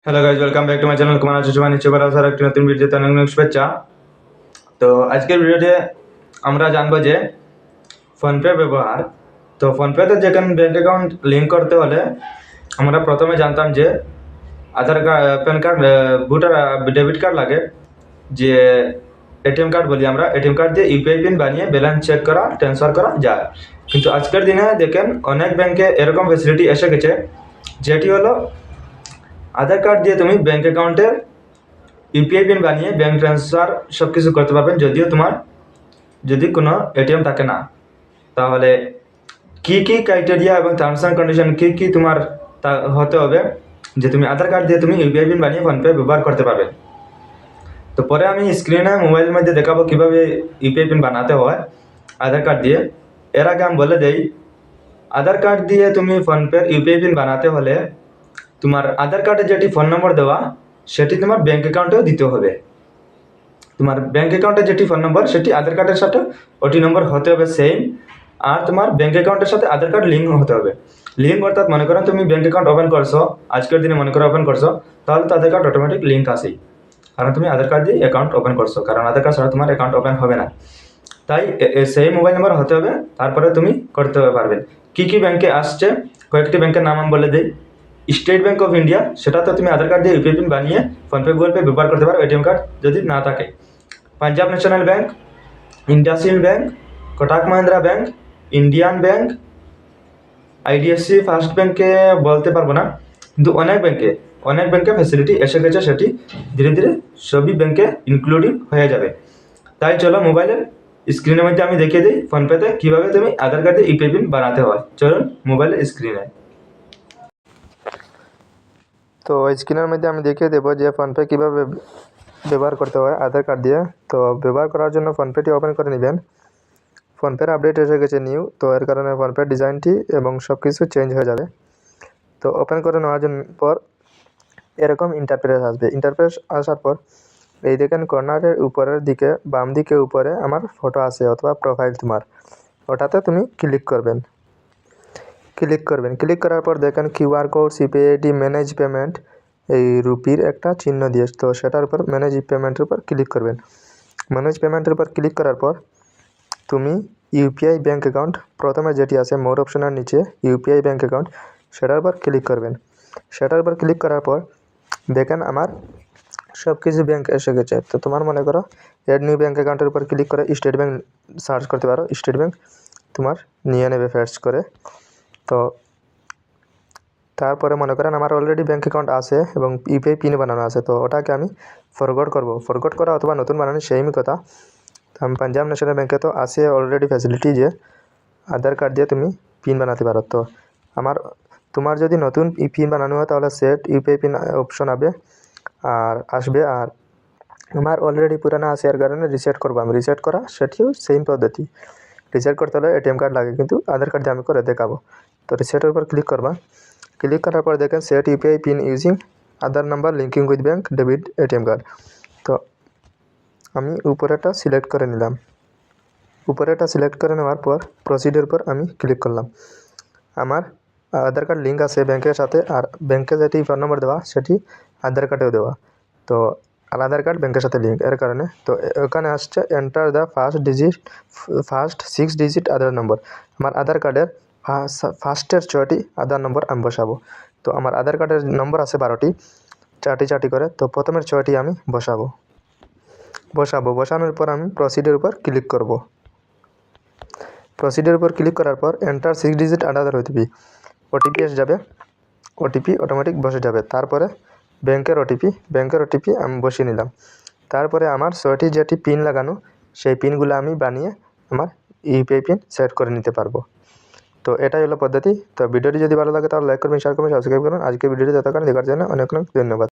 Hello guys, welcome back to my channel Kumar Chouchuma. নিচে বলা আসার একটি নতুন ভিডিওতে অনেক অনেক শুভেচ্ছা। তো আজকের ভিডিওতে আমরা জানবো যে ফোনপে ব্যবহার। তো ফোনপেতে যেখানে ব্যাঙ্ক অ্যাকাউন্ট লিঙ্ক করতে হলে আমরা প্রথমে জানতাম যে Aadhaar card, PAN card, voter debit card লাগে, যে এটিএম কার্ড বলি আমরা। এটিএম কার্ড দিয়ে ইউপিআই পিন বানিয়ে ব্যালেন্স চেক করা, ট্রান্সফার করা যায়। কিন্তু আজকের দিনে দেখেন অনেক ব্যাংকে এরকম ফেসিলিটি এসে গেছে, যেটি হলো আধার কার্ড দিয়ে তুমি ব্যাঙ্ক অ্যাকাউন্টের ইউপিআই পিন বানিয়ে ব্যাঙ্ক ট্রান্সফার সব কিছু করতে পারবেন, যদিও তোমার যদি কোনো এটিএম থাকে না। তাহলে কি কি ক্রাইটেরিয়া এবং টার্মস অ্যান্ড কন্ডিশন কি কি তোমার হতে হবে যে তুমি আধার কার্ড দিয়ে তুমি ইউপিআই পিন বানিয়ে ফোনপে ব্যবহার করতে পারবে। তো পরে আমি স্ক্রিনে মোবাইলের মধ্যে দেখাবো কীভাবে ইউপিআই পিন বানাতে হয় আধার কার্ড দিয়ে। এর আগে আমি বলে দেই, আধার কার্ড দিয়ে তুমি ফোনপের ইউপিআই পিন বানাতে হলে তোমার আধার কার্ডে যেটি ফোন নম্বর দেওয়া সেটি তোমার ব্যাঙ্ক অ্যাকাউন্টেও দিতে হবে। তোমার ব্যাঙ্ক অ্যাকাউন্টে যেটি ফোন নম্বর সেটি আধার কার্ডের সাথে ওটি নম্বর হতে হবে সেম। আর তোমার ব্যাঙ্ক অ্যাকাউন্টের সাথে আধার কার্ড লিঙ্ক হতে হবে। লিঙ্ক অর্থাৎ মনে করো তুমি ব্যাঙ্ক অ্যাকাউন্ট ওপেন করছো, আজকের দিনে মনে করো ওপেন করছো, তাহলে তো আধার কার্ড অটোমেটিক লিঙ্ক আসেই, কারণ তুমি আধার কার্ড দিয়ে অ্যাকাউন্ট ওপেন করছো। কারণ আধার কার্ড ছাড়া তোমার অ্যাকাউন্ট ওপেন হবে না। তাই সেই মোবাইল নাম্বার হতে হবে, তারপরে তুমি করতে পারবেন। কী কী ব্যাঙ্কে আসছে কয়েকটি ব্যাঙ্কের নাম আমি বলে দিই। স্টেট ব্যাঙ্ক অফ ইন্ডিয়া, সেটা তো তুমি আধার কার্ড দিয়ে ইউপিআই পিন বানিয়ে ফোনপে গুগল পে ব্যবহার করতে পারো এটিএম কার্ড যদি না থাকে। Punjab national bank, IndusInd bank, Kotak Mahindra bank, Indian bank, IDFC first ব্যাঙ্কে বলতে পারবো না, কিন্তু অনেক ব্যাঙ্কে ফ্যাসিলিটি এসে গেছে, সেটি ধীরে ধীরে সবই ব্যাঙ্কে ইনক্লুডিং হয়ে যাবে। তাই চলো মোবাইলের স্ক্রিনের মধ্যে আমি দেখিয়ে দিই ফোনপেতে কীভাবে তুমি আধার কার্ডে ইউপিআই পিন বানাতে হয়। চলুন মোবাইলের স্ক্রিনে। তো স্ক্রিনের মধ্যে আমি দেখিয়ে দেবো যে ফোনপে কীভাবে ব্যবহার করতে হয় আধার কার্ড দিয়ে। তো ব্যবহার করার জন্য ফোনপেটি ওপেন করে নেবেন। ফোনপের আপডেট এসে গেছে নিউ, তো এর কারণে ফোনপের ডিজাইনটি এবং সব কিছু চেঞ্জ হয়ে যাবে। তো ওপেন করে নেওয়ার পর এরকম ইন্টারফেস আসবে। ইন্টারফেস আসার পর এই দেখেন কর্নারের উপরের দিকে বাম দিকে উপরে আমার ফটো আছে অথবা প্রোফাইল তোমার, ওটাতে তুমি ক্লিক করবেন। ক্লিক করার পর দেখেন কিউআর কোড, সিপিআইডি, ম্যানেজ পেমেন্ট, এই রুপির একটা চিহ্ন দিয়ে, তো সেটার উপর ম্যানেজ পেমেন্টের উপর ক্লিক করবেন। ম্যানেজ পেমেন্টের উপর ক্লিক করার পর তুমি ইউপিআই ব্যাঙ্ক অ্যাকাউন্ট প্রথমে যেটি আছে মোর অপশনের নিচে ইউপিআই ব্যাঙ্ক অ্যাকাউন্ট, সেটার উপর ক্লিক করবেন। সেটার উপর ক্লিক করার পর দেখেন আমার সব কিছু ব্যাঙ্ক এসে গেছে। তো তোমার মনে করো এড নিউ ব্যাঙ্ক অ্যাকাউন্টের উপর ক্লিক করে স্টেট ব্যাঙ্ক সার্চ করতে পারো। স্টেট ব্যাঙ্ক তোমার নিয়ে নেবে ফার্স্ট করে। তো তারপরে মনে করেন আমার অলরেডি ব্যাঙ্ক অ্যাকাউন্ট আছে এবং ইউপিআই পিন বানানো আছে, তো ওটাকে আমি ফরগট করা অথবা নতুন বানানো সেমই কথা। তো আমি পাঞ্জাব ন্যাশনাল ব্যাঙ্কে তো আছে অলরেডি ফ্যাসিলিটি যে আধার কার্ড দিয়ে তুমি পিন বানাতে পারো। তো তোমার যদি নতুন পিন বানানো হয় তাহলে সেট ইউপিআই পিন অপশন আসবে। আর আমার অলরেডি পুরানো আছে, এর কারণে রিসেট করবো আমি। রিসেট করা সেটিও সেম পদ্ধতি। রিসেট করতে হলে এটিএম কার্ড লাগে, কিন্তু আধার কার্ড দিয়ে আমি করে দেখাবো। তো রিসেটের উপর ক্লিক করবা। ক্লিক করার পর দেখেন set UPI pin using Aadhaar number linking with bank debit ATM card. তো আমি উপরেটা সিলেক্ট করে নিলাম। উপরেটা সিলেক্ট করে নেওয়ার পর প্রসিডের উপর আমি ক্লিক করলাম। আমার আধার কার্ড লিঙ্ক আছে ব্যাঙ্কের সাথে, আর ব্যাঙ্কে যেটি ফোন নম্বর দেওয়া সেটি আধার কার্ডেও দেওয়া। তো আর আধার কার্ড ব্যাঙ্কের সাথে লিঙ্ক, এর কারণে তো ওখানে আসছে এন্টার দ্য ফার্স্ট 6 ডিজিট আধার নম্বর। আমার আধার কার্ডের ফার্স্টের 6টি আধার নম্বর আমি বসাবো। তো আমার আধার কার্ডের নম্বর আছে 12টি, 4টি করে। তো প্রথমের 6টি আমি বসানোর পর আমি প্রসিডের উপর ক্লিক করব। প্রসিডের উপর ক্লিক করার পর এন্টার 6 ডিজিট আধার ওটিপি এসে যাবে। ওটিপি অটোমেটিক বসে যাবে। তারপরে ব্যাঙ্কের ওটিপি আমি বসিয়ে নিলাম। তারপরে আমার 6টি যেটি পিন লাগানো সেই পিনগুলো আমি বানিয়ে আমার ইউপিআই পিন সেট করে নিতে পারবো। তো এটাই হলো পদ্ধতি। তো ভিডিওটি যদি ভালো লাগে তাহলে লাইক করবেন, শেয়ার করবেন, সাবস্ক্রাইব করবেন। আজকে ভিডিওটি দেখার জন্য অনেক অনেক ধন্যবাদ।